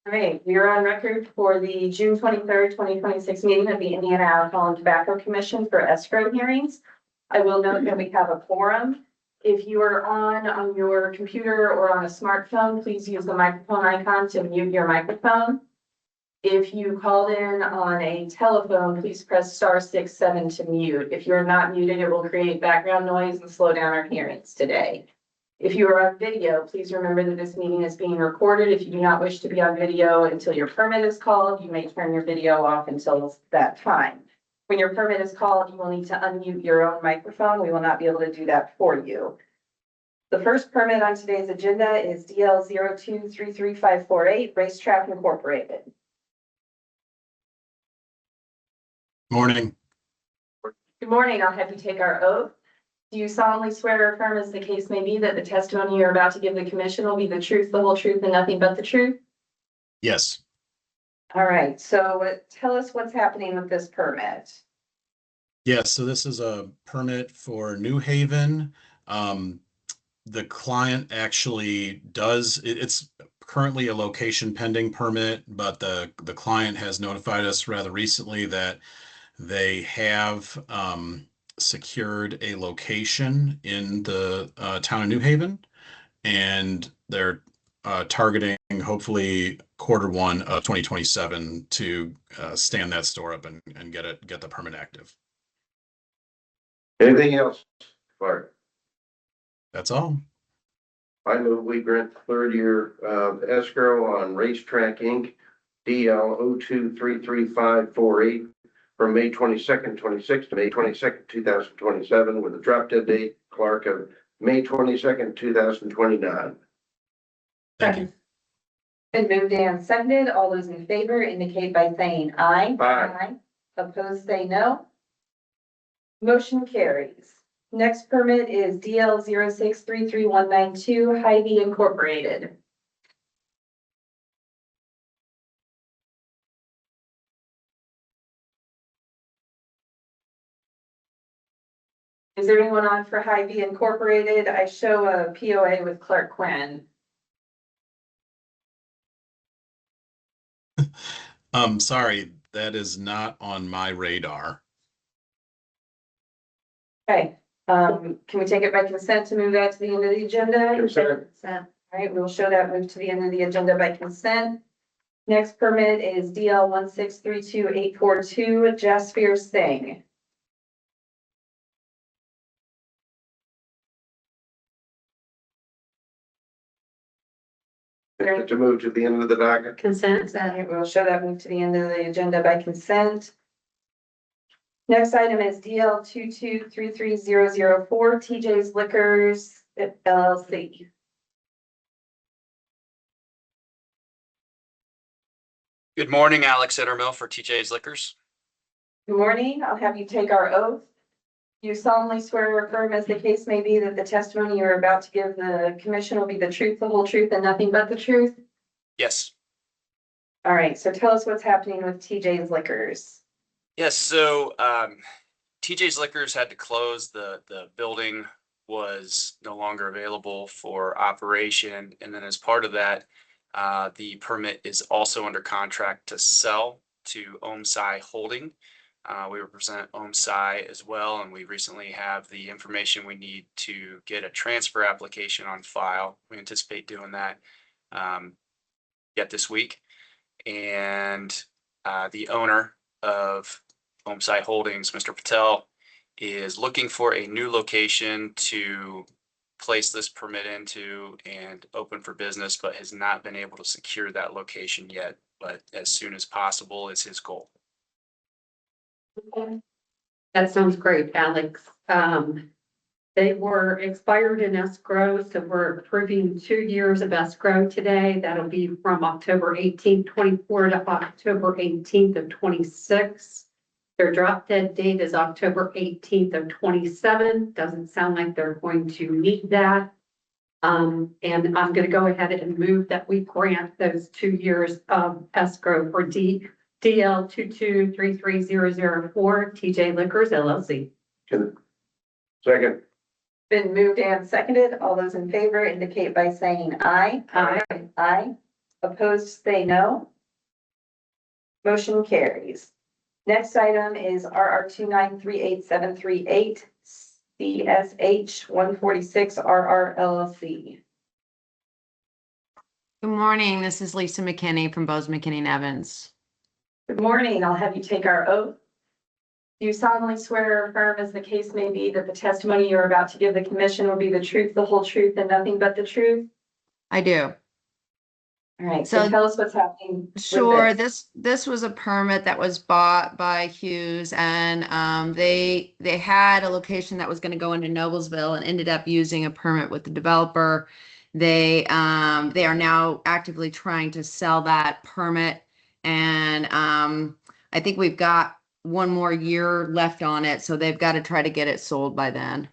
All right, we are on record for the June 23rd, 2026 meeting of the Indiana Alcohol and Tobacco Commission for escrow hearings. I will note that we have a quorum. If you are on your computer or on a smartphone, please use the microphone icon to mute your microphone. If you called in on a telephone, please press *6 to mute. If you're not muted, it will create background noise and slow down our hearings today. If you are on video, please remember that this meeting is being recorded. If you do not wish to be on video until your permit is called, you may turn your video off until that time. When your permit is called, you will need to unmute your own microphone. We will not be able to do that for you. The first permit on today's agenda is DL 0233548, Racetrack Incorporated. Morning. Good morning. I'll have you take our oath. Do you solemnly swear or affirm, as the case may be, that the testimony you're about to give the commission will be the truth, the whole truth, and nothing but the truth? Yes. All right. So tell us what's happening with this permit. Yes. So this is a permit for New Haven. The client actually does, it's currently a location pending permit, but the client has notified us rather recently that they have secured a location in the town of New Haven, and they're targeting hopefully Q1 of 2027 to stand that store up and get the permit active. Anything else, Clark? That's all. I move we grant the third year escrow on Racetrack Inc. DL 0233548 from May 22nd, 26 to May 22nd, 2027, with a drop dead date, Clark, of May 22nd, 2029. Thank you. Been moved and seconded. All those in favor indicate by saying aye. Aye. Opposed, say no. Motion carries. Next permit is DL 0633192, Hy-Vee Incorporated. Is there anyone on for Hy-Vee Incorporated? I show a POA with Clark Quinn. Sorry, that is not on my radar. Okay, can we take it by consent to move that to the end of the agenda? Consent. All right, we'll show that move to the end of the agenda by consent. Next permit is DL 1632842, Jasper Singh. To move to the end of the docket. Consent. We'll show that move to the end of the agenda by consent. Next item is DL 2233004, TJ's Liquors LLC. Good morning, Alex Ittermill for TJ's Liquors. Good morning. I'll have you take our oath. You solemnly swear or affirm, as the case may be, that the testimony you're about to give the commission will be the truth, the whole truth, and nothing but the truth? Yes. All right. So tell us what's happening with TJ's Liquors. Yes. So TJ's Liquors had to close. The building was no longer available for operation. And then as part of that, the permit is also under contract to sell to OMSI Holding. We represent OMSI as well, and we recently have the information we need to get a transfer application on file. We anticipate doing that yet this week. And the owner of OMSI Holdings, Mr. Patel, is looking for a new location to place this permit into and open for business, but has not been able to secure that location yet. But as soon as possible is his goal. That sounds great, Alex. They were expired in escrow, so we're approving 2 years of escrow today. That'll be from October 18th, 24 to October 18th of 26. Their drop dead date is October 18th of 27. Doesn't sound like they're going to meet that. And I'm going to go ahead and move that we grant those 2 years of escrow for DL 2233004, TJ Liquors LLC. Second. Been moved and seconded. All those in favor indicate by saying aye. Aye. Aye. Opposed, say no. Motion carries. Next item is RR 2938738 CSH 146 RR LLC. Good morning. This is Lisa McKinney from Bose McKinney and Evans. Good morning. I'll have you take our oath. Do you solemnly swear or affirm, as the case may be, that the testimony you're about to give the commission will be the truth, the whole truth, and nothing but the truth? I do. All right, so So- tell us what's happening. with Sure. this. This was a permit that was bought by Hughes, and they had a location that was going to go into Noblesville and ended up using a permit with the developer. They are now actively trying to sell that permit, and I think we've got one more year left on it, so they've got to try to get it sold by then.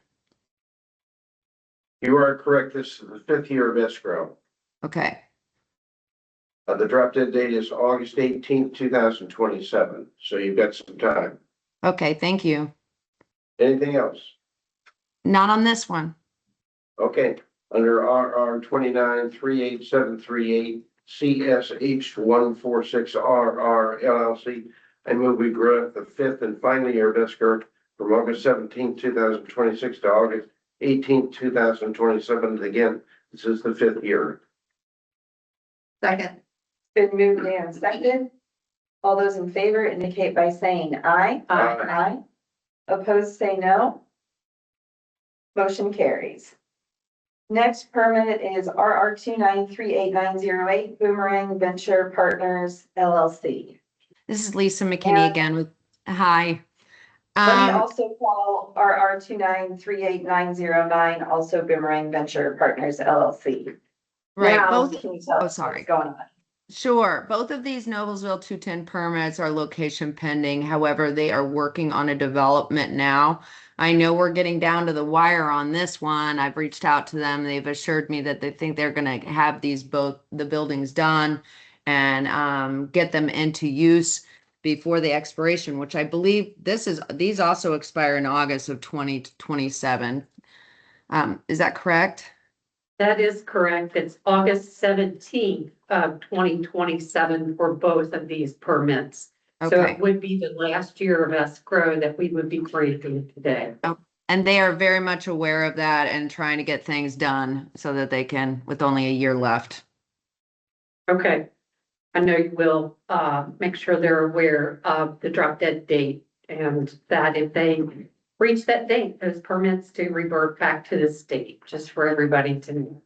You are correct. This is the 5th year of escrow. Okay. The drop dead date is August 18th, 2027. So you've got some time. Okay. Thank you. Anything else? Not on this one. Okay, under RR 2938738 CSH 146 RR LLC, I move we grant the 5th and final year of escrow from August 17th, 2026 to August 18th, 2027. Again, this is the 5th year. Second. Been moved and seconded. All those in favor indicate by saying aye. Aye. Aye. Opposed, say no. Motion carries. Next permit is RR 2938908 Boomerang Venture Partners LLC. This is Lisa McKinney And- again with, hi. Let me also call RR 2938909, also Boomerang Venture Partners LLC. Right, Now, both, can you tell oh, us sorry. what's going on? sure, both of these Noblesville 210 permits are location pending. However, they are working on a development now. I know we're getting down to the wire on this one. I've reached out to them. They've assured me that they think they're gonna have the buildings done and get them into use before the expiration, which I believe these also expire in August of 2027. Is that correct? That is correct. It's August 17th of 2027 for both of these permits. So Okay. it would be the last year of escrow that we would be granting today. And they are very much aware of that and trying to get things done so that they can, with only a year left. Okay. I know you will make sure they're aware of the drop dead date and that if they reach that date, those permits to revert back to the state, just for everybody to know.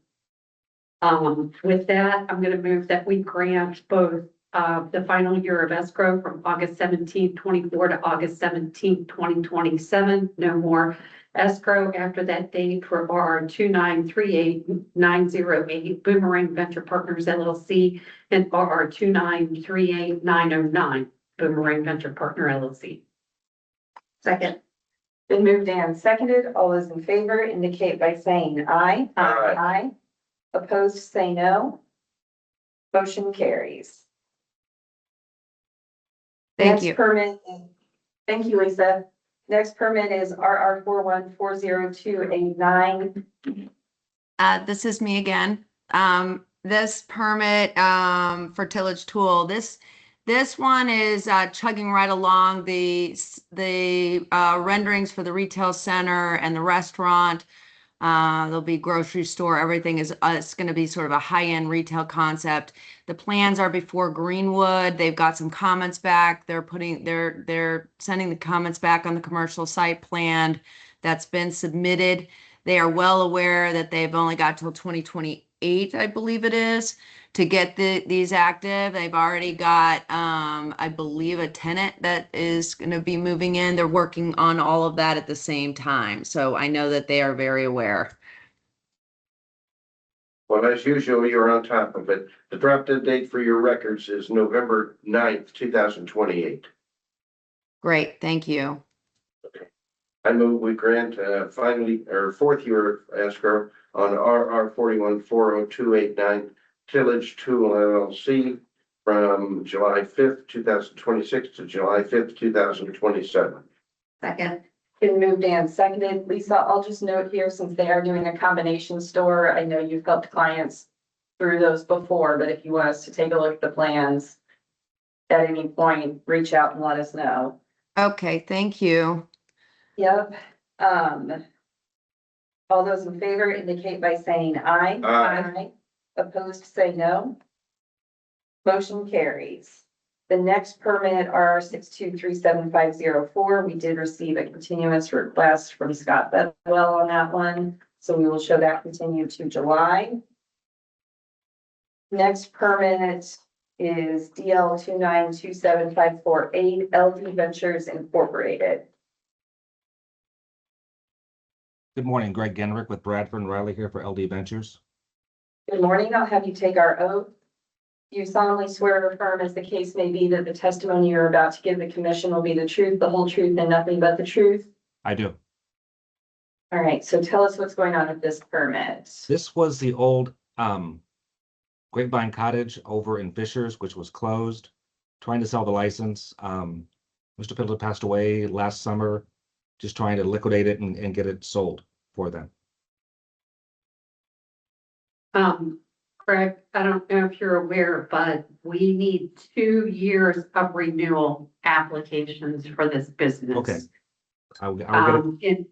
With that, I'm going to move that we grant both the final year of escrow from August 17, 24 to August 17, 2027. No more escrow after that date for RR 2938908 Boomerang Venture Partners LLC and RR 2938909 Boomerang Venture Partner LLC. Second. Been moved and seconded. All those in favor indicate by saying aye. Aye. Aye. Opposed, say no. Motion carries. Thank Next you. permit, thank you, Lisa. Next permit is RR 4140289. This is me again. This permit for tillage tool, this one is chugging right along. The renderings for the retail center and the restaurant. There'll be grocery store. Everything is it's going to be sort of a high-end retail concept. The plans are before Greenwood. They've got some comments back. They're sending the comments back on the commercial site plan that's been submitted. They are well aware that they've only got till 2028, I believe it is, to get these active. They've already got, I believe, a tenant that is going to be moving in. They're working on all of that at the same time. So I know that they are very aware. Well, as usual, you're on top of it. The drop dead date for your records is November 9th, 2028. Great, thank you. I move we grant finally or 4th year of escrow on RR 4140289 Tillage Tool LLC from July 5th, 2026 to July 5th, 2027. Second. Been moved and seconded. Lisa, I'll just note here, since they are doing a combination store, I know you've helped clients through those before, but if you want us to take a look at the plans at any point, reach out and let us know. Okay, thank you. Yep. All those in favor indicate by saying aye. Aye. Opposed, say no. Motion carries. The next permit, R 6237504, we did receive a continuance request from Scott Bedwell on that one, so we will show that continue to July. Next permit is DL 2927548, LD Ventures Incorporated. Good morning, Greg Genrick with Bradford and Riley here for LD Ventures. Good morning, I'll have you take our oath. You solemnly swear or affirm, as the case may be, that the testimony you're about to give the commission will be the truth, the whole truth, and nothing but the truth. I do. All right, so tell us what's going on with this permit. This was the old Grapevine Cottage over in Fishers, which was closed, trying to sell the license. Mr. Fiddler passed away last summer, just trying to liquidate it and get it sold for them. Greg, I don't know if you're aware, but we need 2 years of renewal applications for this business. Okay. I'll get it.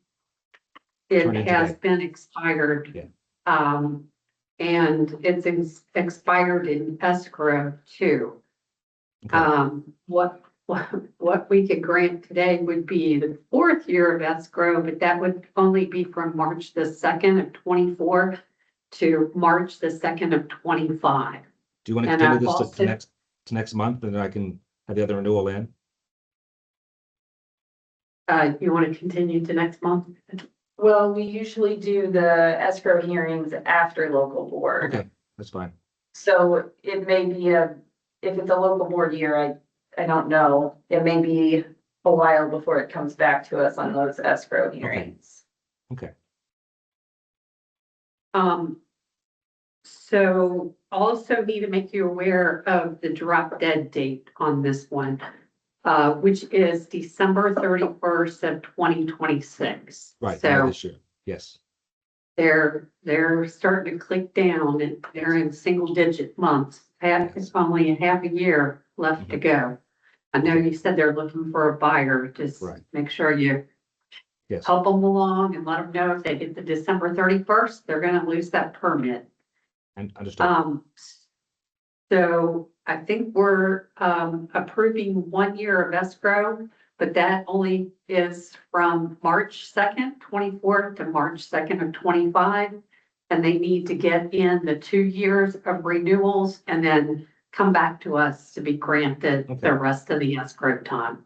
It Turn in has today. been expired. Yeah. And it's expired in escrow too. Okay. What we could grant today would be the 4th year of escrow, but that would only be from March the 2nd of 24 to March the 2nd of 25. Do you want to and continue I've this to also- next month, and then I can have the other renewal in? You want to continue to next month? Well, we usually do the escrow hearings after local board. Okay, that's fine. So it may be if it's a local board year, I don't know. It may be a while before it comes back to us on those escrow hearings. Okay. So also need to make you aware of the drop dead date on this one, which is December 31st of 2026. Right, So this year. Yes. they're starting to click down and they're in single digit months. It's only a half a year left to go. I know you said they're looking for a buyer, just Right. make sure you Yes. help them along and let them know if they get to December 31st, they're gonna lose that permit. And understood. So I think we're approving 1 year of escrow, but that only is from March 2nd, 24 to March 2nd of 25. And they need to get in the 2 years of renewals and then come back to us to be granted Okay. the rest of the escrow time.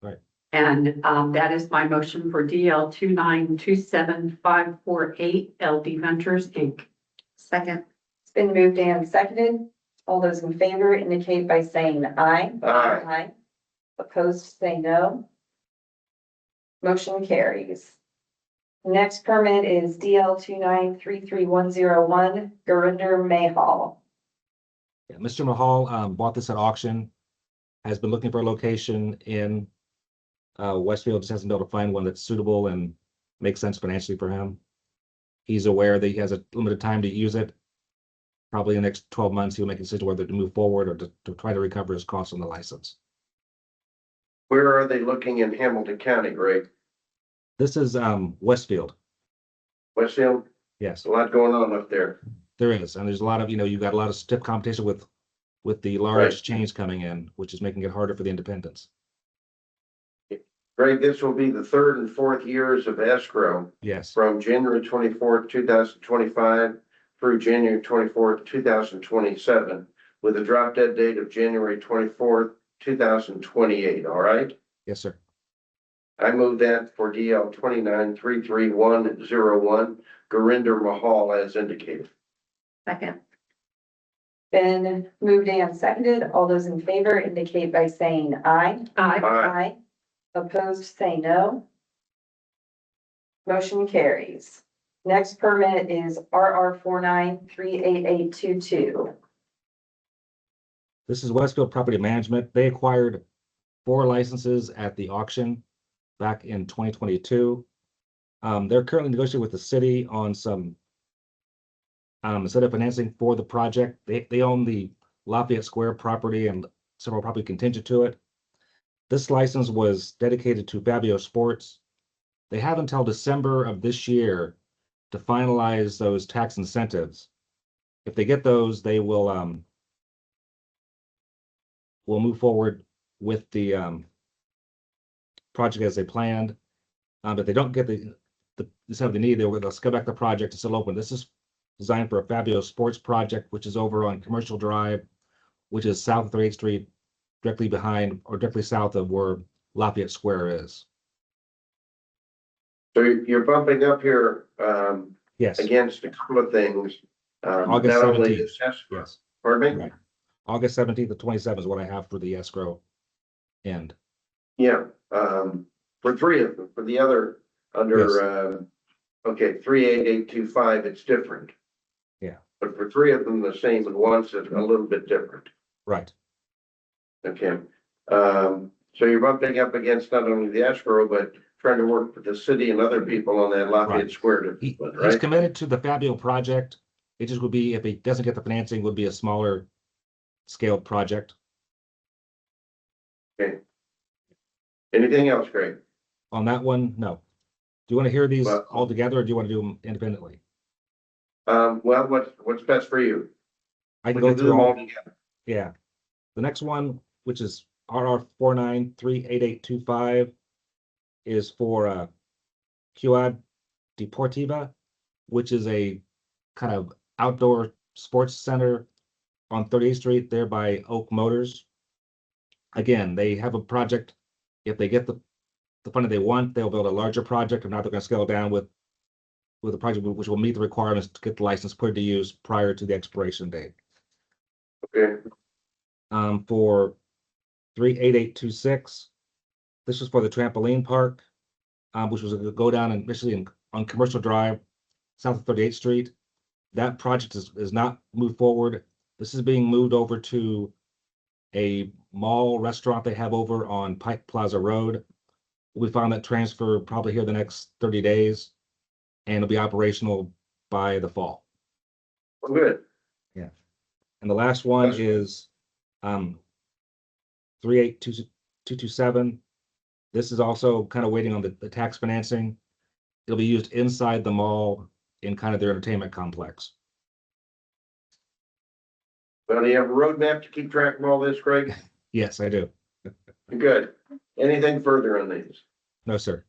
Right. And that is my motion for DL 2927548 LD Ventures Inc. Second. It's been moved and seconded. All those in favor indicate by saying aye. Aye. Opposed, say no. Motion carries. Next permit is DL 2933101, Gurinder Mahal. Yeah, Mr. Mahal bought this at auction, has been looking for a location in Westfield, just hasn't been able to find one that's suitable and makes sense financially for him. He's aware that he has a limited time to use it. Probably in the next 12 months, he'll make a decision whether to move forward or to try to recover his costs on the license. Where are they looking in Hamilton County, Greg? This is Westfield. Westfield? Yes, A lot going on up there. there is. And there's a lot of, you've got a lot of stiff competition with the large Right. chains coming in, which is making it harder for the independents. Greg, this will be the 3rd and 4th years of escrow Yes, from January 24th, 2025 through January 24th, 2027, with a drop dead date of January 24th, 2028. All right? yes, sir. I move that for DL 2933101, Gurinder Mahal as indicated. Second. Been moved and seconded. All those in favor indicate by saying aye. Aye. Opposed, say no. Motion carries. Next permit is RR 4938822. This is Westfield Property Management. They acquired 4 licenses at the auction back in 2022. They're currently negotiating with the city on some Instead of financing for the project, they own the Lafayette Square property and several property contingent to it. This license was dedicated to Fabio Sports. They have until December of this year to finalize those tax incentives. If they get those, they will move forward with the project as they planned. But they don't get the incentive they need, they'll scale back the project to still open. This is designed for a Fabio Sports project, which is over on Commercial Drive, which is south of 38th Street, directly behind or directly south of where Lafayette Square is. So you're bumping up here, Yes, against a couple of things. August Not only 17th. is escrow, yes. pardon me? Right. August 17th to 27th is what I have for the escrow end. Yeah, for three of them, for the other, under, okay, 38825, it's different. Yeah. But for three of them, the same, and one's a little bit different. Right. Okay, so you're bumping up against not only the escrow, but trying to work with the city and other people on that Lafayette Right. Square, He's right? committed to the Fabio project. It just would be, if he doesn't get the financing, would be a smaller scaled project. Okay. Anything else, Greg? On that one, no. Do you want to hear these Well- all together or do you want to do them independently? Well, what's best for you? I can We go can do through them all all. together. Yeah. The next one, which is RR493885, is for Ciudad Deportiva, which is a kind of outdoor sports center on 38th Street there by Oak Motors. Again, they have a project. If they get the funding they want, they'll build a larger project. If not, they're going to scale down with a project which will meet the requirements to get the license put into use prior to the expiration date. Okay, For 38826, this was for the trampoline park, which was going to go down initially on Commercial Drive, south of 38th Street. That project is not moved forward. This is being moved over to a mall restaurant they have over on Pike Plaza Road. We found that transfer probably here the next 30 days, and it'll be operational by the fall. well, good. Yeah. And the last one is 38227. This is also kind of waiting on the tax financing. It'll be used inside the mall in kind of their entertainment complex. Well, do you have a roadmap to keep track of all this, Greg? Yes, I do. Good. Anything further on these? No, sir.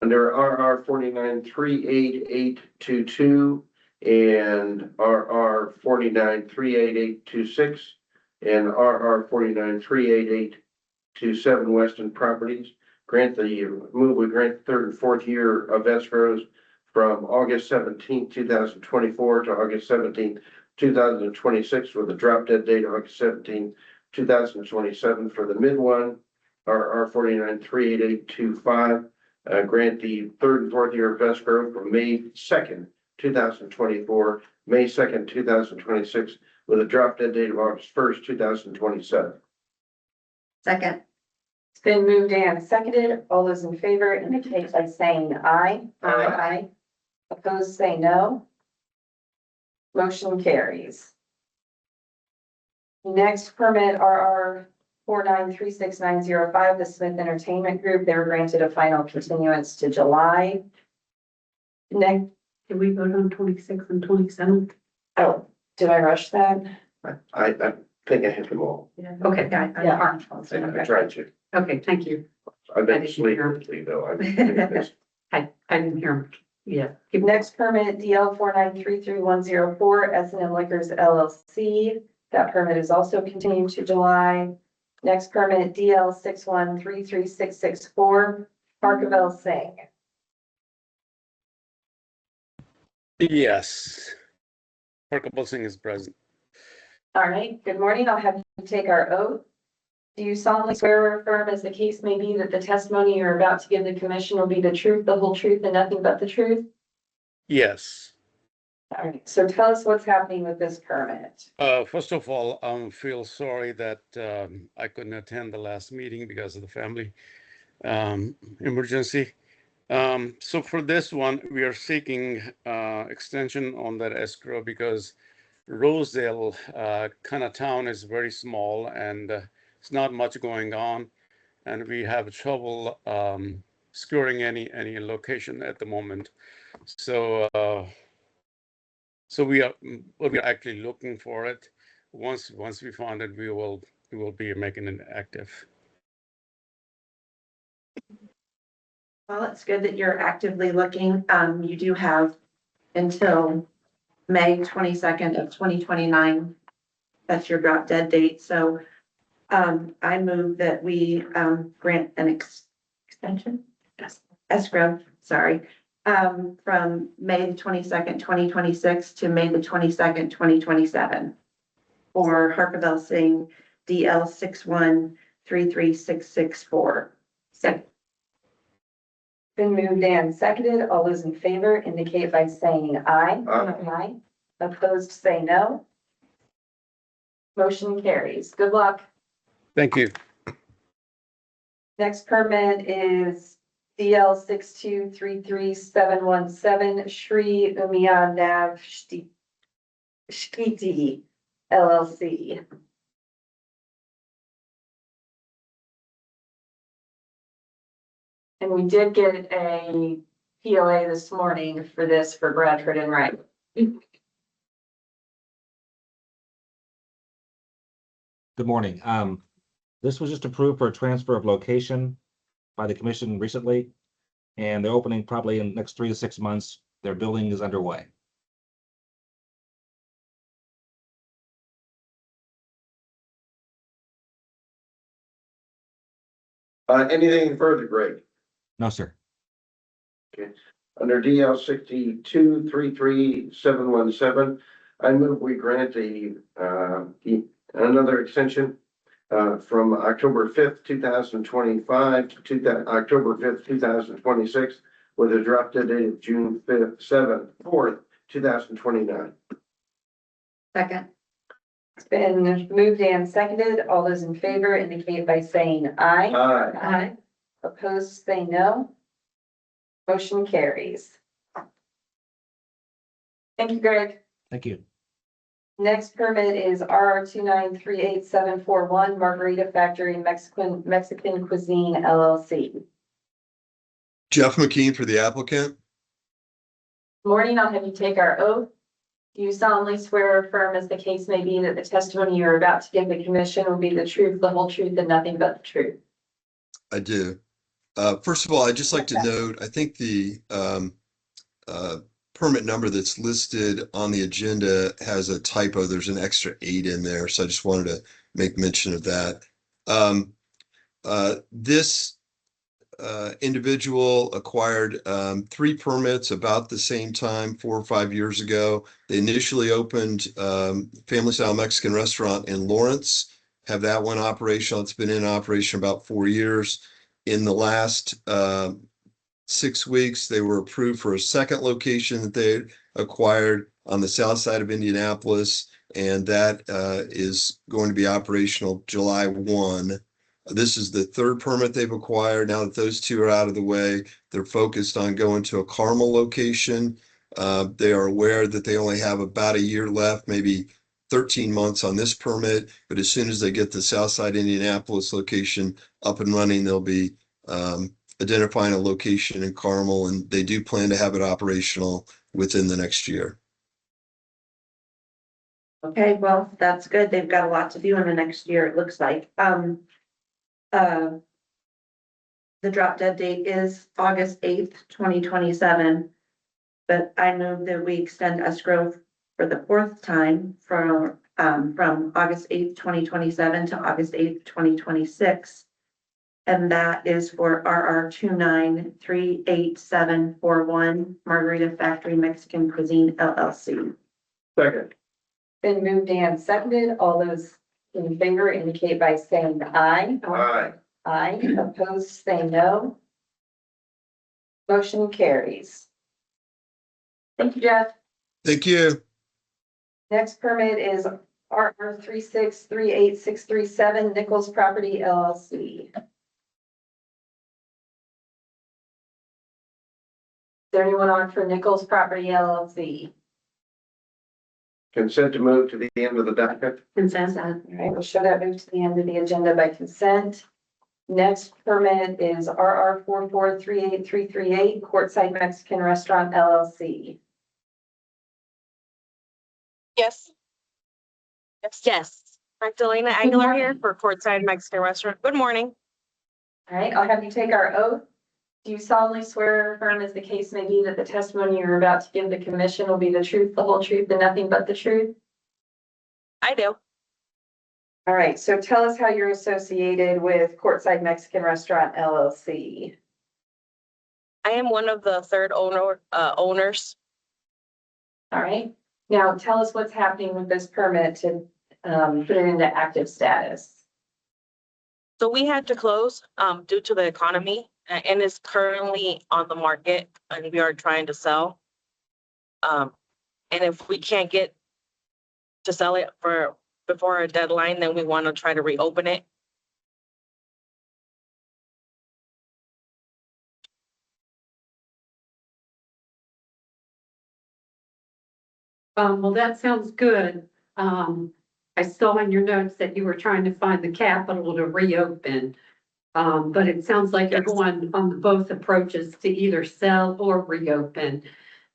Under RR 49 38822 and RR 49 38826 and RR 49 38827 Weston Properties, grant the move we grant the third and fourth year of escrows from August 17th, 2024 to August 17th, 2026 with a drop dead date of August 17th, 2027 for the mid one, RR 49 38825. Grant the third and fourth year of escrow from May 2nd, 2024, May 2nd, 2026, with a drop dead date of August 1st, 2027. Second. It's been moved and seconded. All those in favor indicate by saying aye. Aye. Opposed, say no. Motion carries. Next permit, RR 49 36905, the Smith Entertainment Group. They were granted a final continuance to July. Next, Did we vote on 26 and 27? oh, did I rush that? I think I hit them all. Okay, Yeah. I tried to. Okay, thank you. I've been I didn't hear. sleeping though. I didn't hear him. Yeah. Next permit, DL 49331104, S&M Liquors LLC. That permit is also continued to July. Next permit, DL 61336664, Parkaville Singh. Yes. Parkable Singh is present. All right, good morning. I'll have you take our oath. Do you solemnly swear or affirm, as the case may be, that the testimony you're about to give the commission will be the truth, the whole truth, and nothing but the truth? Yes. All right, so tell us what's happening with this permit. First of all, I feel sorry that I couldn't attend the last meeting because of the family emergency. So for this one, we are seeking extension on that escrow because Rosedale kind of town is very small and it's not much going on, and we have trouble securing any location at the moment. So we are actually looking for it. Once we find it, we will be making it active. Well, it's good that you're actively looking. You do have until May 22nd of 2029. That's your drop dead date. So I move that we grant an extension, escrow, sorry, from May 22nd, 2026 to May 22nd, 2027 for Harkaville Singh DL 6133664. Second. Been moved and seconded. All those in favor indicate by saying aye. Aye. Opposed, say no. Motion carries. Good luck. Thank you. Next permit is DL 6233717 Shri Umayanav Shkiti LLC. And we did get a PLA this morning for this for Bradford and Wright. Good morning. This was just approved for a transfer of location by the commission recently, and they're opening probably in the next 3 to 6 months. Their building is underway. Anything further, Greg? No, sir. Under DL 6233717, I move we grant another extension from October 5th, 2025 to October 5th, 2026 with a drop dead date of June 4th, 2029. Second. It's been moved and seconded. All those in favor indicate by saying aye. Aye. Aye. Opposed, say no. Motion carries. Thank you, Greg. Thank you. Next permit is RR 2938741 Margarita Factory Mexican Cuisine LLC. Jeff McKean for the applicant. Morning, I'll have you take our oath. Do you solemnly swear or affirm, as the case may be, that the testimony you are about to give the commission will be the truth, the whole truth, and nothing but the truth? I do. First of all, I'd just like to note, I think the permit number that's listed on the agenda has a typo. There's an extra 8 in there, so I just wanted to make mention of that. This individual acquired 3 permits about the same time, 4 or 5 years ago. They initially opened family style Mexican restaurant in Lawrence, have that one operational. It's been in operation about 4 years. In the last 6 weeks, they were approved for a second location that they acquired on the south side of Indianapolis, and that is going to be operational July 1. This is the 3rd permit they've acquired. Now that those 2 are out of the way, they're focused on going to a Carmel location. They are aware that they only have about a year left, maybe 13 months on this permit, but as soon as they get the Southside Indianapolis location up and running, they'll be identifying a location in Carmel, and they do plan to have it operational within the next year. Okay, well, that's good. They've got a lot to do in the next year, it looks like. The drop dead date is August 8th, 2027. But I move that we extend escrow for the 4th time from August 8th, 2027 to August 8th, 2026. And that is for RR 2938741 Margarita Factory Mexican Cuisine LLC. Second. Been moved and seconded. All those in favor indicate by saying aye. Aye. Aye. Opposed, say no. Motion carries. Thank you, Jeff. Thank you. Next permit is RR 3638637 Nichols Property LLC. there anyone on for Nichols Property LLC? Consent to move to the end of the docket. Consent. All right, we'll show that move to the end of the agenda by consent. Next permit is RR 4438338 Courtside Mexican Restaurant LLC. Yes. Yes. Magdalena Aguilar here for Courtside Mexican Restaurant. Good morning. All right, I'll have you take our oath. Do you solemnly swear or affirm, as the case may be, that the testimony you're about to give the commission will be the truth, the whole truth, and nothing but the truth? I do. All right, so tell us how you're associated with Courtside Mexican Restaurant LLC. I am one of the third owners. All right, now tell us what's happening with this permit to put it into active status. So we had to close due to the economy and is currently on the market and we are trying to sell. And if we can't get to sell it before a deadline, then we want to try to reopen it. Well, that sounds good. I saw in your notes that you were trying to find the capital to reopen. But it sounds like you're Yes. going on both approaches to either sell or reopen.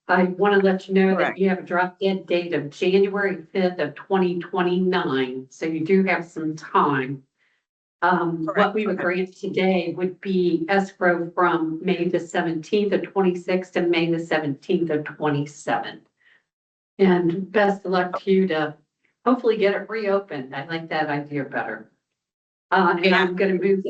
I want to let you know that Correct. you have a drop dead date of January 5th of 2029, so you do have some time. What Correct. we would Okay. grant today would be escrow from May the 17th of 26 to May the 17th of 27. And best of luck to you to hopefully get it reopened. I like that idea better. And Yeah. I'm gonna move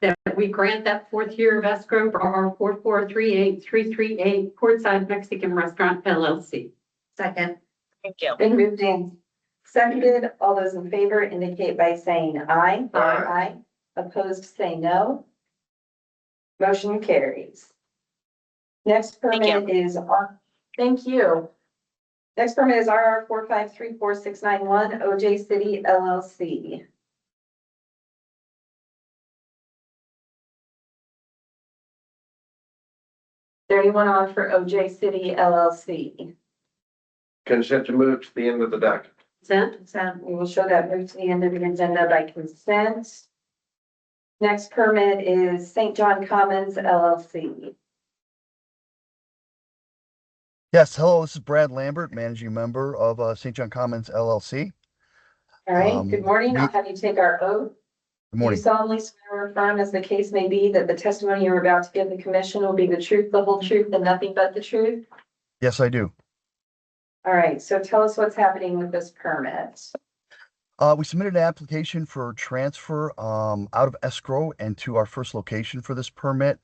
that we grant that 4th year of escrow for our 4438338 Courtside Mexican Restaurant LLC. Second. Thank you. Been moved in. Seconded, all those in favor indicate by saying aye. Aye. Opposed, say no. Motion carries. Next Thank permit is, thank you. Next permit is RR 4534691 OJ City LLC. Is there anyone on for OJ City LLC? Consent to move to the end of the docket. Consent. We will show that move to the end of the agenda by consent. Next permit is St. John Commons LLC. Yes, hello, this is Brad Lambert, managing member of St. John Commons LLC. All right, good morning. I'll have you take our oath. Good Do you morning. solemnly swear or affirm, as the case may be, that the testimony you're about to give the commission will be the truth, the whole truth, and nothing but the truth? Yes, I do. All right, so tell us what's happening with this permit. We submitted an application for transfer out of escrow and to our first location for this permit.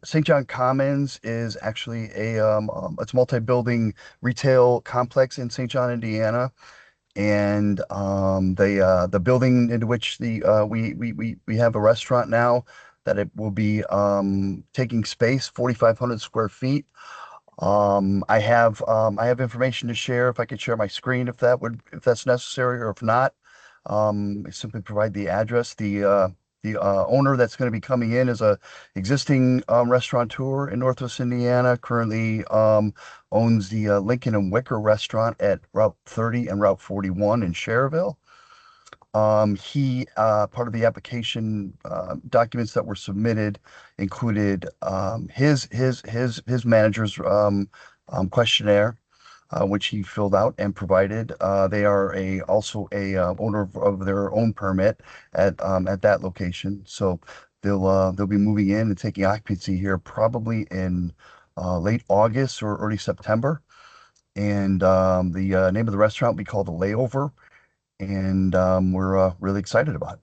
St. John Commons is actually it's a multi-building retail complex in St. John, Indiana. And the building into which we have a restaurant now, that it will be taking space 4,500 square feet. I have information to share. If I could share my screen, if that's necessary, or if not, simply provide the address. The owner that's going to be coming in is a existing restaurateur in Northwest Indiana. Currently owns the Lincoln and Wicker restaurant at Route 30 and Route 41 in Cherville. He part of the application documents that were submitted included his manager's questionnaire, which he filled out and provided. They are also a owner of their own permit at that location. So they'll be moving in and taking occupancy here probably in late August or early September. And the name of the restaurant will be called The Layover. And we're really excited about it.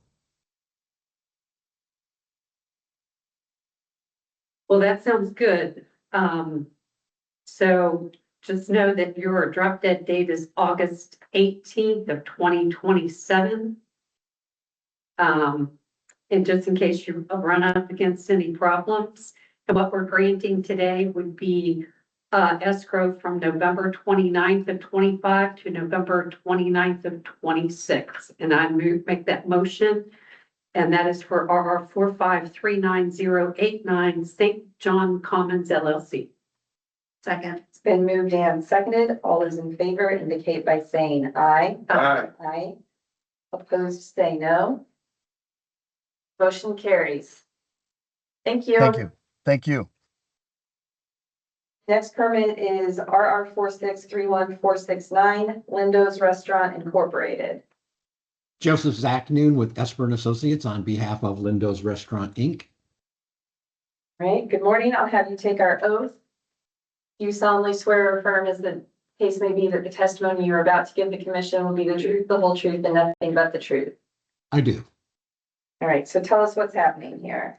Well, that sounds good. So just know that your drop dead date is August 18th of 2027. And just in case you run up against any problems, and what we're granting today would be escrow from November 29th of 25 to November 29th of 26. And I make that motion. And that is for RR 4539089 St. John Commons LLC. Second. It's been moved and seconded. All those in favor indicate by saying aye. Aye. Aye. Opposed, say no. Motion carries. Thank you. Thank you. Thank you. Next permit is RR 4631469, Lindo's Restaurant Incorporated. Joseph Zachnoon with Esper and Associates on behalf of Lindo's Restaurant, Inc. All right, good morning. I'll have you take our oath. You solemnly swear or affirm as the case may be that the testimony you're about to give the commission will be the truth, the whole truth, and nothing but the truth. I do. All right, so tell us what's happening here.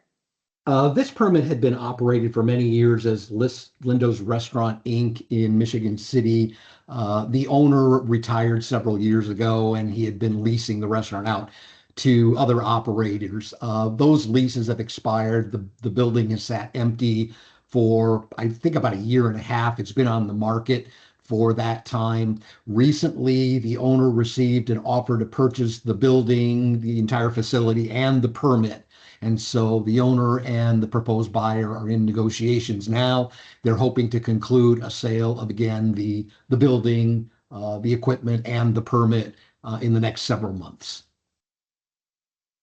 This permit had been operated for many years as Lindo's Restaurant, Inc. in Michigan City. The owner retired several years ago, and he had been leasing the restaurant out to other operators. Those leases have expired. The building has sat empty for, I think, about a year and a half. It's been on the market for that time. Recently, the owner received an offer to purchase the building, the entire facility, and the permit. And so the owner and the proposed buyer are in negotiations now. They're hoping to conclude a sale of, again, the building, the equipment, and the permit in the next several months.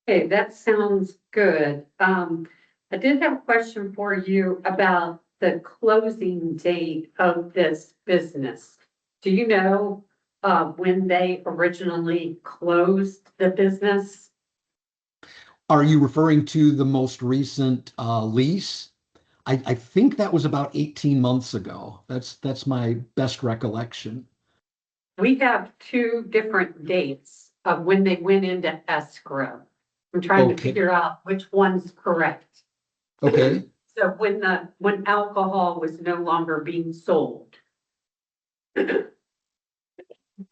Okay, that sounds good. I did have a question for you about the closing date of this business. Do you know when they originally closed the business? Are you referring to the most recent lease? I think that was about 18 months ago. That's my best recollection. We have two different dates of when they went into escrow. I'm trying to Okay. figure out which one's correct. Okay. So when alcohol was no longer being sold.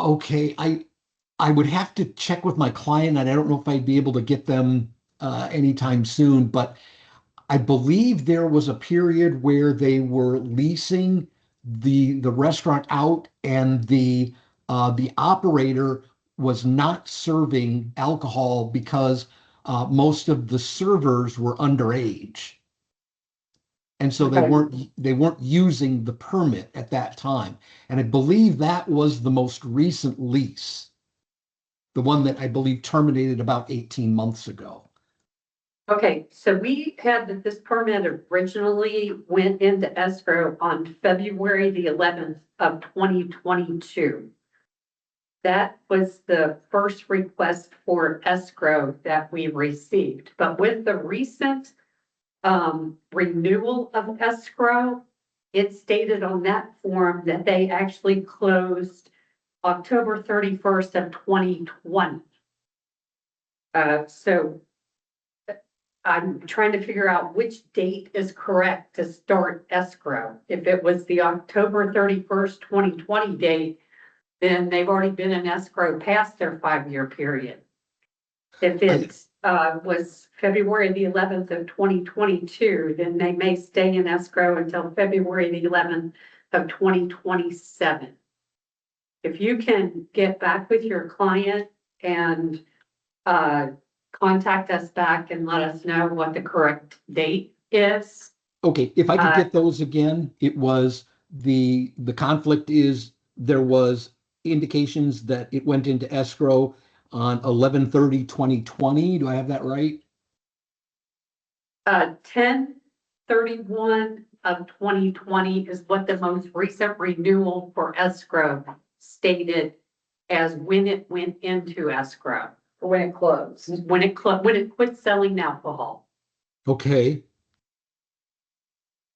Okay, I would have to check with my client, and I don't know if I'd be able to get them anytime soon, but I believe there was a period where they were leasing the restaurant out, and the operator was not serving alcohol because most of the servers were underage. And so Okay. they weren't using the permit at that time. And I believe that was the most recent lease, the one that I believe terminated about 18 months ago. Okay, so we had that this permit originally went into escrow on February the 11th of 2022. That was the first request for escrow that we received. But with the recent renewal of escrow, it stated on that form that they actually closed October 31st of 2020. So I'm trying to figure out which date is correct to start escrow. If it was the October 31st, 2020 date, then they've already been in escrow past their 5-year period. If it was February the 11th of 2022, then they may stay in escrow until February the 11th of 2027. If you can get back with your client and contact us back and let us know what the correct date is. Okay, if I could get those again, it was the conflict is there was indications that it went into escrow on 11/30/2020. Do I have that right? 10/31 of 2020 is what the most recent renewal for escrow stated as when it went into escrow. When it closed. When it quit selling alcohol. Okay.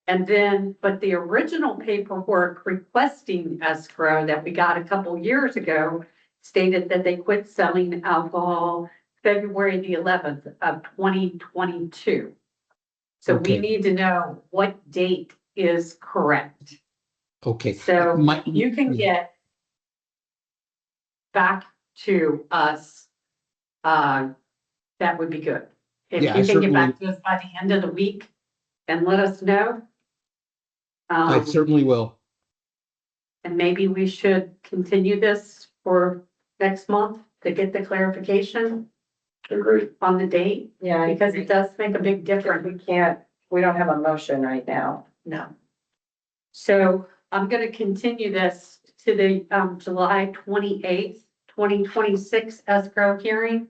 And then, but the original paperwork requesting escrow that we got a couple years ago stated that they quit selling alcohol February the 11th of 2022. So we Okay. need to know what date is correct. Okay. So you can get back to us. That would be good. If Yeah, you I can get back certainly- to us by the end of the week and let us know. I certainly will. And maybe we should continue this for next month to get the clarification Agreed. on the date, Yeah, because it does make a big difference. we don't have a motion right now. No. So, I'm gonna continue this to the July 28th, 2026 escrow hearing.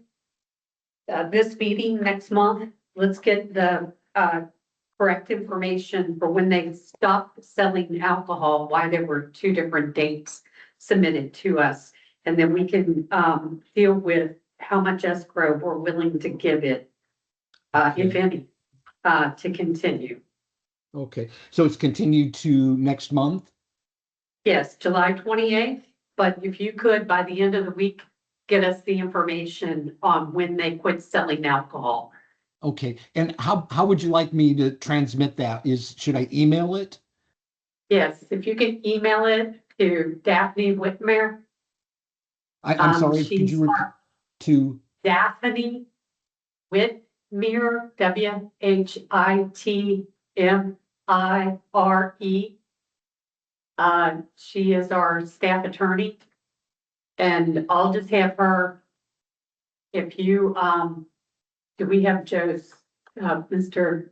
This meeting next month, let's get the correct information for when they stopped selling alcohol, why there were two different dates submitted to us. And then we can deal with how much escrow we're willing to give it, if any, to continue. Okay, so it's continued to next month? Yes, July 28th, but if you could, by the end of the week, get us the information on when they quit selling alcohol. Okay, and how would you like me to transmit that? Should I email it? Yes, if you can email it to Daphne Whitmer. I'm sorry, could she's you to, Daphne Whitmire, Whitmire. She is our staff attorney. And I'll just have her, if you, do we have Joe's, Mr.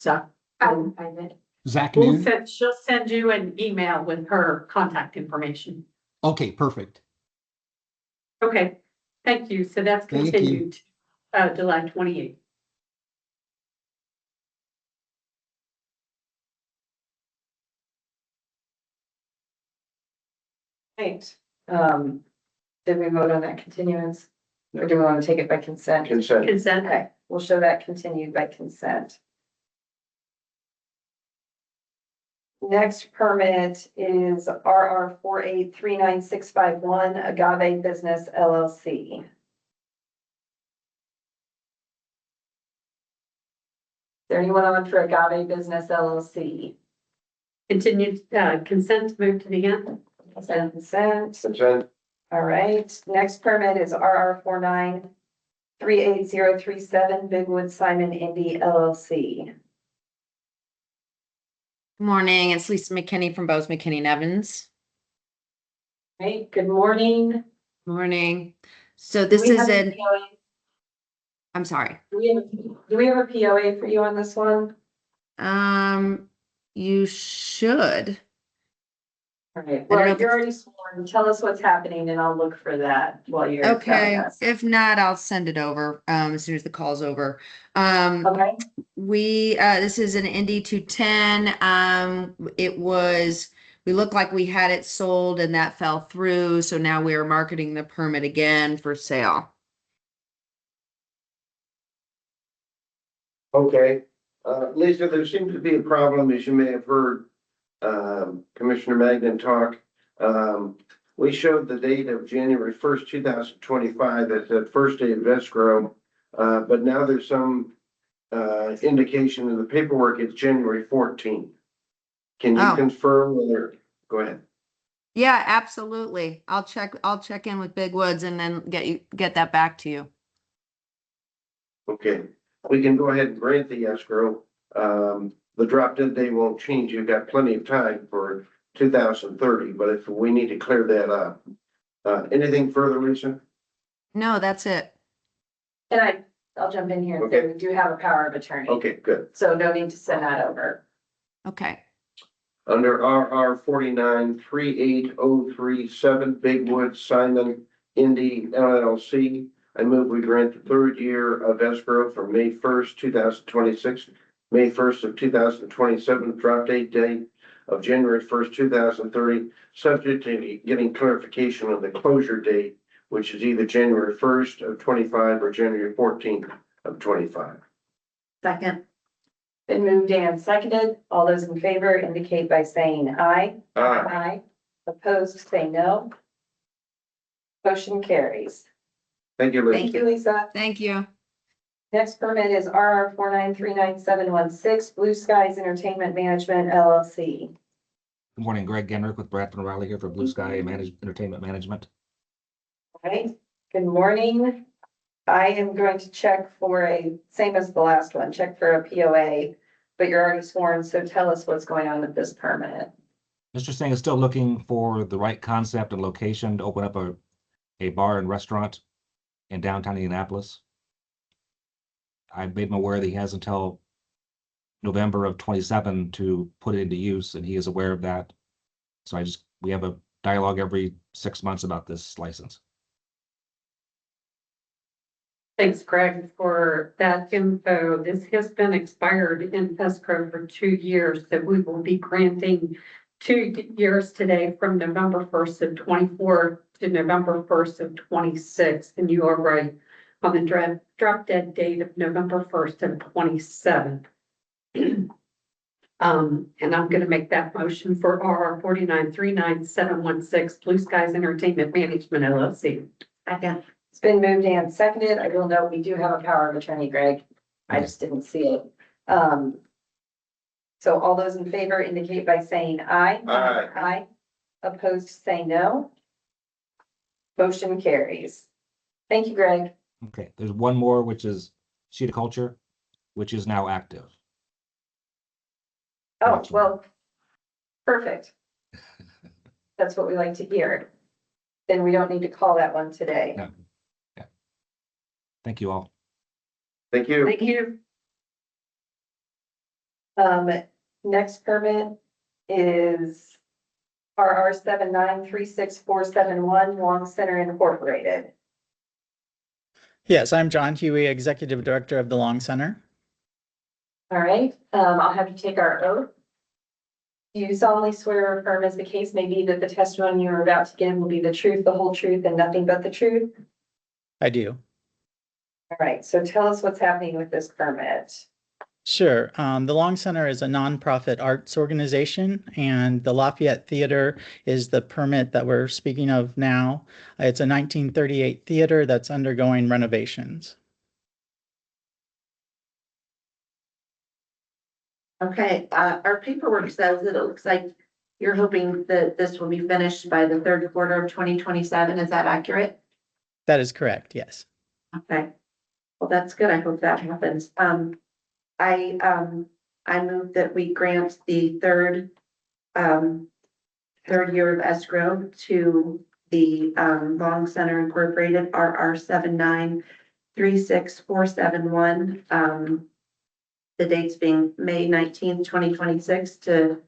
Zuck? I did. Zach Noon? She'll send you an email with her contact information. Okay, perfect. Okay, thank you. So that's Thank you. continued, July 28th. Right. Did we vote on that continuance? Or do we want to take it by consent? Consent. Consent. Okay, we'll show that continued by consent. Next permit is RR 4839651 Agave Business LLC. Is there anyone on for Agave Business LLC? Continued, consent, move to the end. Consent. Consent. All right, next permit is RR 4938037 Bigwood Simon Indy LLC. Good morning, it's Lisa McKinney from Bose McKinney and Evans. Right, good morning. Morning. So this Do we is have a an, POA? I'm sorry. Do we have a POA for you on this one? You should. All right, I don't know well, if you're it's- already sworn. Tell us what's happening and I'll look for that while you're telling Okay, us. if not, I'll send it over, as soon as the call's over. Okay, This is an Indy 210. We looked like we had it sold and that fell through. So now we are marketing the permit again for sale. Okay, Lisa, there seems to be a problem, as you may have heard, Commissioner Magnan talk. We showed the date of January 1st, 2025, as that first day of escrow. But now there's some, indication in the paperwork, it's January 14th. Can you Oh. confirm whether, go ahead. Yeah, absolutely. I'll check in with Big Woods and then get that back to you. Okay, we can go ahead and grant the escrow. The drop dead day won't change. You've got plenty of time for 2030, but if we need to clear that up. Anything further, Lisa? No, that's it. and I'll jump in here and say Okay. we do have a power of attorney. Okay, good. So no need to send that over. Okay. Under RR 4938037 Bigwood Simon Indy LLC, I move we grant the third year of escrow from May 1st, 2026, May 1st of 2027, drop date of January 1st, 2030, subject to getting clarification on the closure date, which is either January 1st of 25 or January 14th of 25. Second. Been moved and seconded. All those in favor indicate by saying aye. Aye. Opposed, say no. Motion carries. Thank you, Lisa. Thank you, Lisa. Thank you. Next permit is RR 4939716 Blue Skies Entertainment Management LLC. Good morning, Greg Genrick with Bradford and Riley here for Blue Sky Entertainment Management. All right, good morning. I am going to check for same as the last one, check for a POA, but you're already sworn, so tell us what's going on with this permit. Mr. Singh is still looking for the right concept and location to open up a bar and restaurant in downtown Indianapolis. I made him aware that he has until November of 27 to put it into use, and he is aware of that. So we have a dialogue every 6 months about this license. Thanks, Greg, for that info. This has been expired in escrow for 2 years, so we will be granting 2 years today from November 1st of 24 to November 1st of 26. And you are right on the drop dead date of November 1st of 27. And I'm going to make that motion for RR 4939716 Blue Skies Entertainment Management LLC. Second. It's been moved and seconded. I will note we do have a power of attorney, Greg. I just didn't see it. So all those in favor indicate by saying aye. Aye. Aye. Opposed, say no. Motion carries. Thank you, Greg. Okay, there's one more, which is Culture, which is now active. Oh, well, perfect. That's what we like to hear. Then we don't need to call that one today. No. Yeah. Thank you all. Thank you. Thank you. Next permit is RR 7936471 Long Center Incorporated. Yes, I'm John Huey, Executive Director of the Long Center. All right, I'll have you take our oath. Do you solemnly swear or affirm, as the case may be, that the testimony you are about to give will be the truth, the whole truth, and nothing but the truth? I do. All right, so tell us what's happening with this permit. Sure. The Long Center is a nonprofit arts organization, and the Lafayette Theater is the permit that we're speaking of now. It's a 1938 theater that's undergoing renovations. Okay, our paperwork says that it looks like you're hoping that this will be finished by the third quarter of 2027. Is that accurate? That is correct, yes. Okay. Well, that's good. I hope that happens. I move that we grant the third year of escrow to the Long Center Incorporated, RR 7936471. The dates being May 19th, 2026 to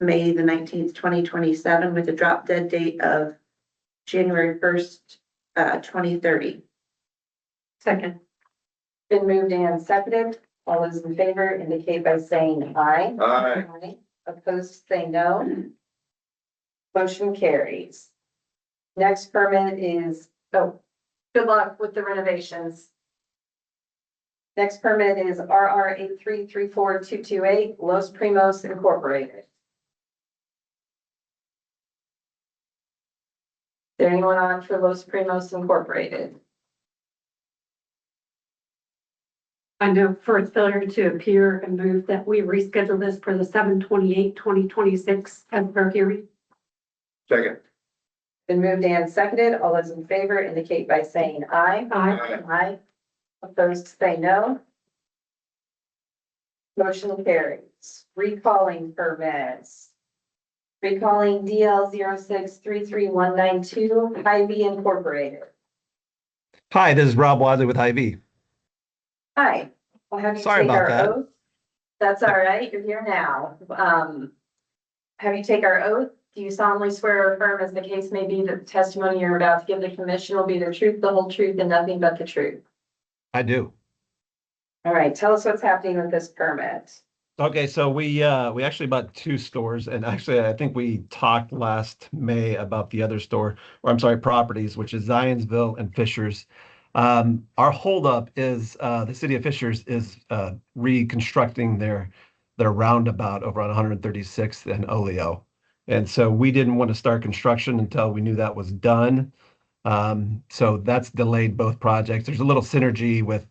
May the 19th, 2027, with a drop dead date of January 1st, 2030. Second. Been moved and seconded. All those in favor indicate by saying aye. Aye. Opposed, say no. Motion carries. Next permit is, oh, good luck with the renovations. Next permit is RR 8334228 Los Primos Incorporated. Is there anyone on for Los Primos Incorporated? I know for its failure to appear and move that we reschedule this for the 7/28/2026 escrow hearing. Second. Been moved and seconded. All those in favor indicate by saying aye. Aye. Aye. Opposed, say no. Motion carries. Recalling permits. Recalling DL 06333192 Hy-Vee Incorporated. Hi, this is Rob Wadley with Hy-Vee. Hi, I'll have you Sorry take about our that. oath. That's all right, you're here now. Have you take our oath? Do you solemnly swear or affirm, as the case may be, that the testimony you're about to give the commission will be the truth, the whole truth, and nothing but the truth? I do. All right, tell us what's happening with this permit. Okay, so we actually bought 2 stores, and actually I think we talked last May about the other store, or I'm sorry, properties, which is Zionsville and Fishers. Our holdup is the city of Fishers is reconstructing their roundabout over on 136th and Oleo. And so we didn't want to start construction until we knew that was done. So that's delayed both projects. There's a little synergy with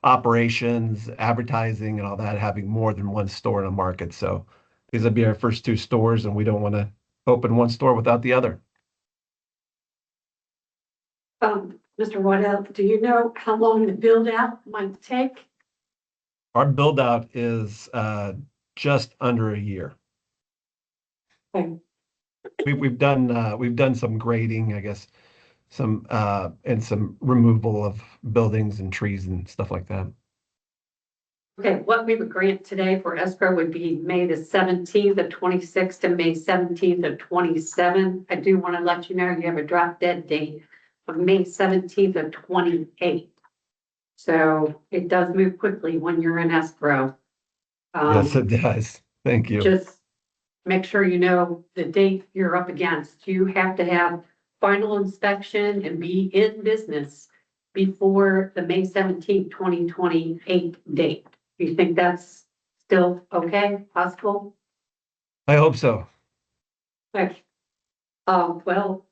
operations, advertising, and all that, having more than one store in a market. So these will be our first 2 stores, and we don't want to open one store without the other. Mr. Waddell, do you know how long the build out might take? Our build out is just under a year. Okay. We've done some grading, I guess, some and some removal of buildings and trees and stuff like that. Okay, what we would grant today for escrow would be May the 17th of 26 to May 17th of 27. I do want to let you know you have a drop dead date of May 17th of 28. So it does move quickly when you're in escrow. Yes, it does. Thank you. Just make sure you know the date you're up against. You have to have final inspection and be in business before the May 17th, 2028 date. Do you think that's still okay, possible? I hope so. Okay. Well,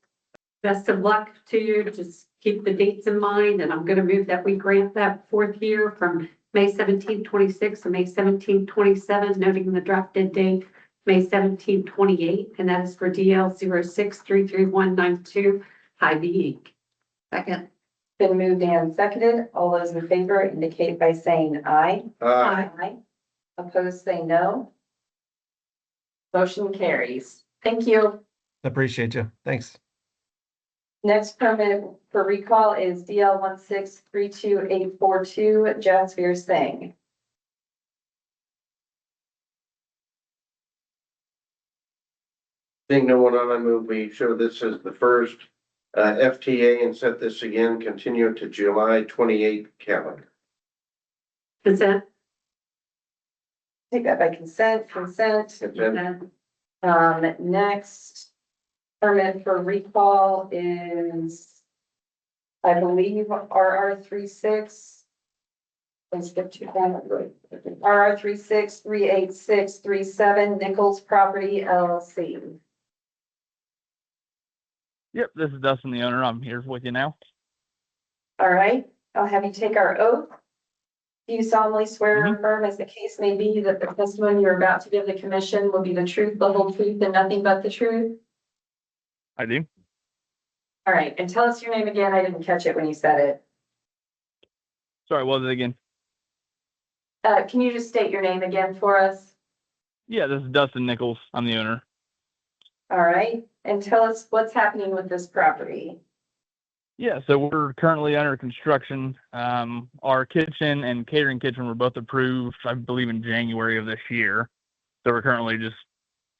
best of luck to you. Just keep the dates in mind, and I'm gonna move that we grant that fourth year from May 17th, 26 to May 17th, 27, noting the drop dead date, May 17th, 28, and that is for DL 06333192, Hy-Vee Inc. Second. Been moved and seconded. All those in favor indicate by saying aye. Aye. Opposed, say no. Motion carries. Thank you. Appreciate you. Thanks. Next permit for recall is DL 1632842, Jasvir Singh. Seeing no one on, I move we show this as the first FTA and set this again, continue to July 28th calendar. Consent? Take that by consent, consent. Consent. Next permit for recall is, I believe, RR 36. Let's get to that. RR 363867 Nichols Property LLC. Yep, this is Dustin, the owner. I'm here with you now. All right, I'll have you take our oath. Do you solemnly swear or affirm, as the case may be, that the testimony you're about to give the commission will be the truth, the whole truth, and nothing but the truth? I do. All right, and tell us your name again. I didn't catch it when you said it. Sorry, what was it again? Can you just state your name again for us? Yeah, this is Dustin Nichols. I'm the owner. All right, and tell us what's happening with this property. Yeah, so we're currently under construction. Our kitchen and catering kitchen were both approved, I believe, in January of this year. So we're currently just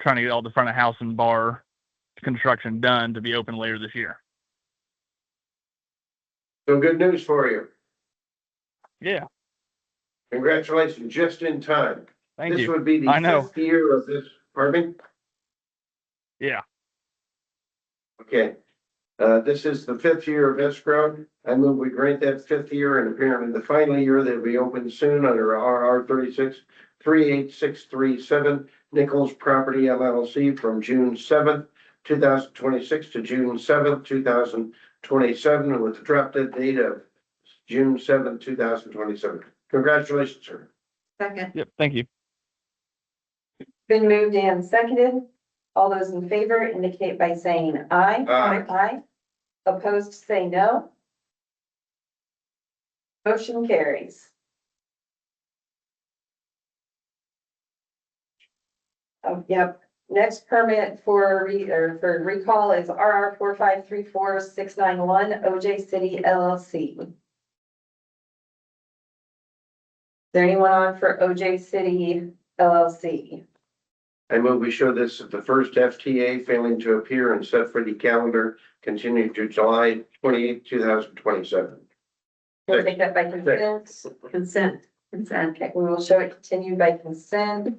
trying to get all the front of house and bar construction done to be open later this year. So good news for you. Yeah. Congratulations, just in time. Thank you. This would be the I know. 5th year of this, pardon me? Yeah. Okay. This is the 5th year of escrow. I move we grant that 5th year and apparently the final year that will be open soon under RR 3638637 Nichols Property LLC from June 7th, 2026 to June 7th, 2027 with the drop dead date of June 7th, 2027. Congratulations, sir. Second. Yep. Thank you. Been moved and seconded. All those in favor indicate by saying aye. Aye. Aye. Opposed, say no. Motion carries. Oh, yep. Next permit for recall is RR 4534691 OJ City LLC. Is there anyone on for OJ City LLC? I move we show this as the first FTA failing to appear and set for the calendar, continue to July 28th, 2027. We'll take that by consent. Consent. Consent. Okay, we will show it continued by consent.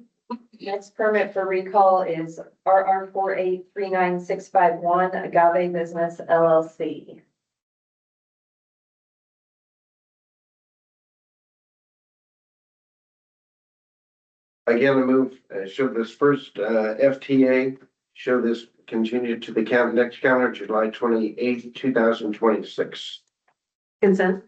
Next permit for recall is RR 4839651 Agave Business LLC. Again, I move, show this first FTA, show this continue to the next calendar, July 28th, 2026. Consent.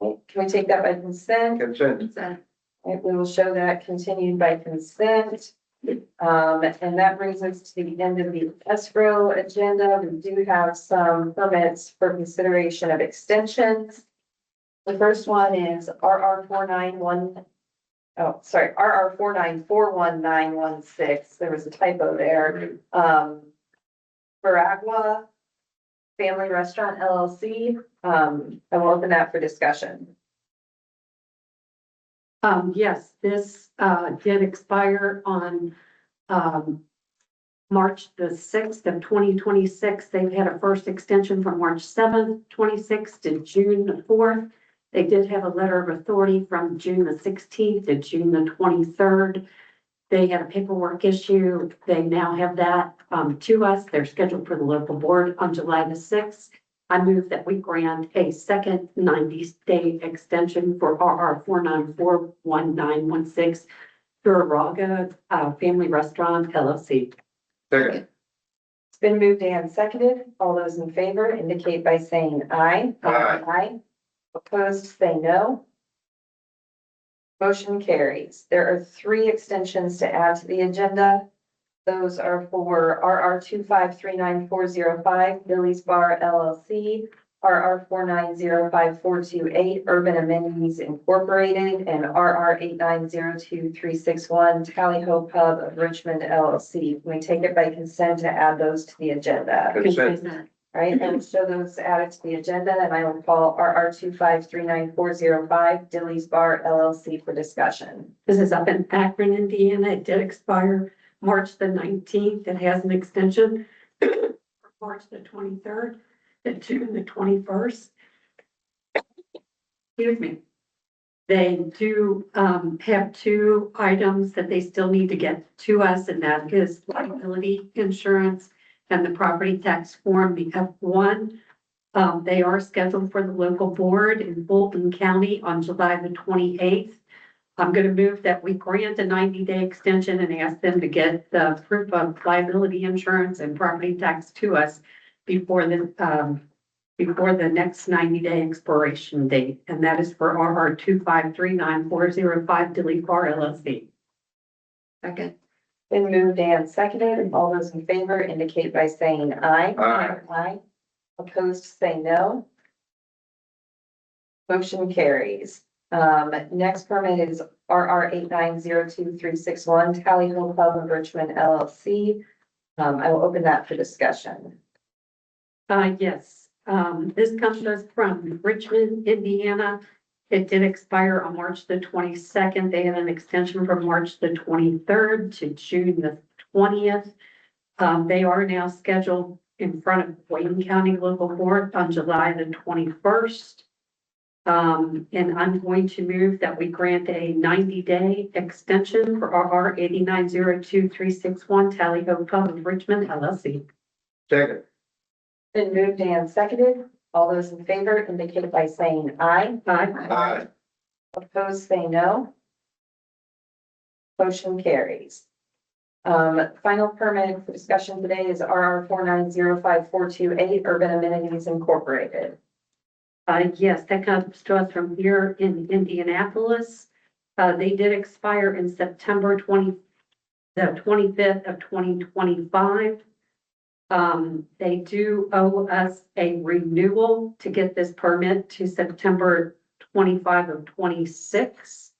Can we take that by consent? Consent. Consent. Right, we will show that continued by consent. And that brings us to the end of the escrow agenda. We do have some permits for consideration of extensions. The first one is RR 49419116. There was a typo there. Baragua Family Restaurant LLC. I will open that for discussion. Yes, this, did expire on, March the 6th of 2026. They've had a first extension from March 7th, 26th to June the 4th. They did have a letter of authority from June the 16th to June the 23rd. They had a paperwork issue. They now have that, to us. They're scheduled for the local board on July the 6th. I move that we grant a second 90-day extension for RR 4941916 Duraga Family Restaurant LLC. Second. It's been moved and seconded. All those in favor indicate by saying aye. Aye. Aye. Opposed, say no. Motion carries. There are 3 extensions to add to the agenda. Those are for RR 2539405 Billy's Bar LLC, RR 4905428 Urban Amenities Incorporated, and RR 8902361 Tally Ho Pub of Richmond LLC. Can we take it by consent to add those to the agenda? Consent. All right, I will show those added to the agenda, and I will call RR 2539405 Dilly's Bar LLC for discussion. This is up in Akron, Indiana. It did expire March the 19th. It has an extension for March the 23rd to June the 21st. Excuse me. They do have 2 items that they still need to get to us, and that is liability insurance and the property tax form, the F1. They are scheduled for the local board in Fulton County on July the 28th. I'm going to move that we grant a 90-day extension and ask them to get the proof of liability insurance and property tax to us before the next 90-day expiration date. And that is for RR 2539405 Dilly Bar LLC. Second. Been moved and seconded. All those in favor indicate by saying aye. Aye. Aye. Opposed, say no. Motion carries. Next permit is RR 8902361 Tally Ho Pub of Richmond LLC. I will open that for discussion. Yes, this comes to us from Richmond, Indiana. It did expire on March the 22nd. They had an extension from March the 23rd to June the 20th. They are now scheduled in front of Wayne County Local Board on July the 21st. And I'm going to move that we grant a 90-day extension for RR 8902361 Tally Ho Pub of Richmond LLC. Second. Been moved and seconded. All those in favor indicate by saying aye. Aye. Opposed, say no. Motion carries. Final permit for discussion today is RR 4905428 Urban Amenities Incorporated. Yes, that comes to us from here in Indianapolis. They did expire in September the 25th of 2025. They do owe us a renewal to get this permit to September 25 of 26.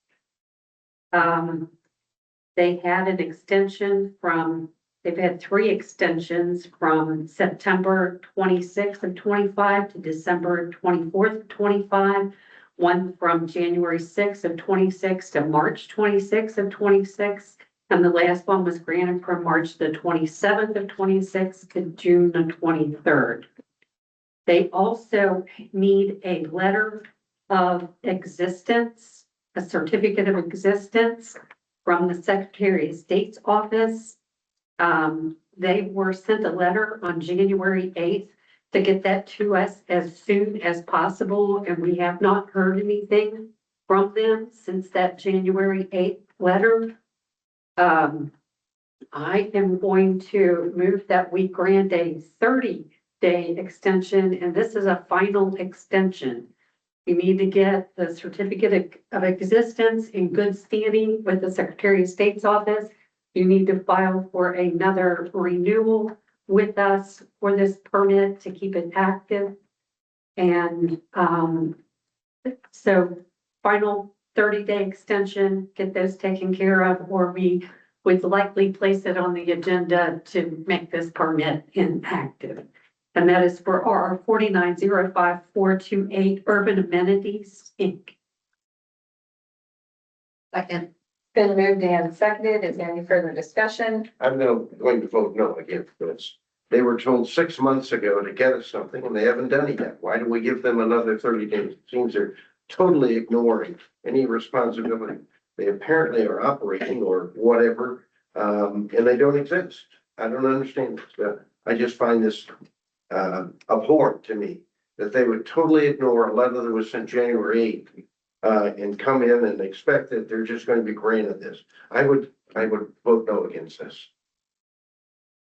They had an extension they've had 3 extensions from September 26th of 25 to December 24th of 25. One from January 6th of 26 to March 26th of 26. And the last one was granted from March the 27th of 26 to June the 23rd. They also need a letter of existence, a certificate of existence from the Secretary of State's office. They were sent a letter on January 8th to get that to us as soon as possible, and we have not heard anything from them since that January 8th letter. I am going to move that we grant a 30-day extension, and this is a final extension. You need to get the certificate of existence in good standing with the Secretary of State's office. You need to file for another renewal with us for this permit to keep it active. And so final 30-day extension, get those taken care of, or we would likely place it on the agenda to make this permit inactive. And that is for RR 4905428 Urban Amenities, Inc. Second. Been moved and seconded. Is there any further discussion? I'm going to vote no again for this. They were told 6 months ago to get us something and they haven't done it yet. Why do we give them another 30 days? It seems they're totally ignoring any responsibility. They apparently are operating or whatever, and they don't exist. I don't understand this. I just find this abhorrent to me that they would totally ignore a letter that was sent January 8th and come in and expect that they're just going to be granted this. I would vote no against this.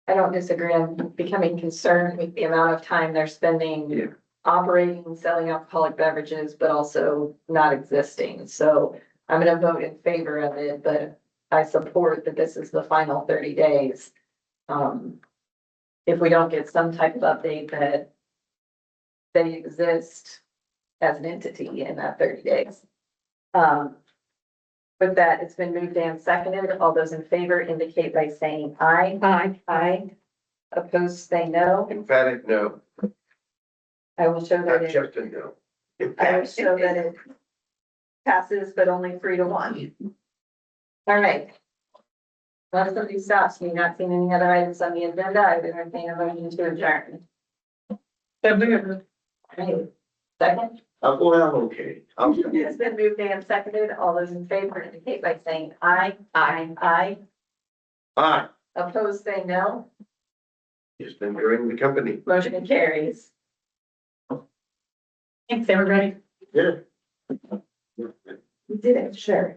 I don't disagree. I'm becoming concerned with the amount of time they're spending operating, selling alcoholic beverages, but also not existing. So I'm gonna vote in favor of it, but I support that this is the final 30 days. If we don't get some type of update that they exist as an entity in that 30 days. With that, it's been moved and seconded. All those in favor indicate by saying aye. Aye. Aye. Opposed, say no. Emphatic no, I will show that not it, just a no. I will show that it passes, but only 3-1. All right. Unless somebody stops me, not seeing any other items on the agenda, I would entertain a motion to adjourn. Right. Second, Well, okay. it's been moved and seconded. All those in favor indicate by saying aye. Aye. Aye. Aye, Opposed, say no. just enjoying the company. Motion carries. Thanks, everybody. Yeah. We did it, sure.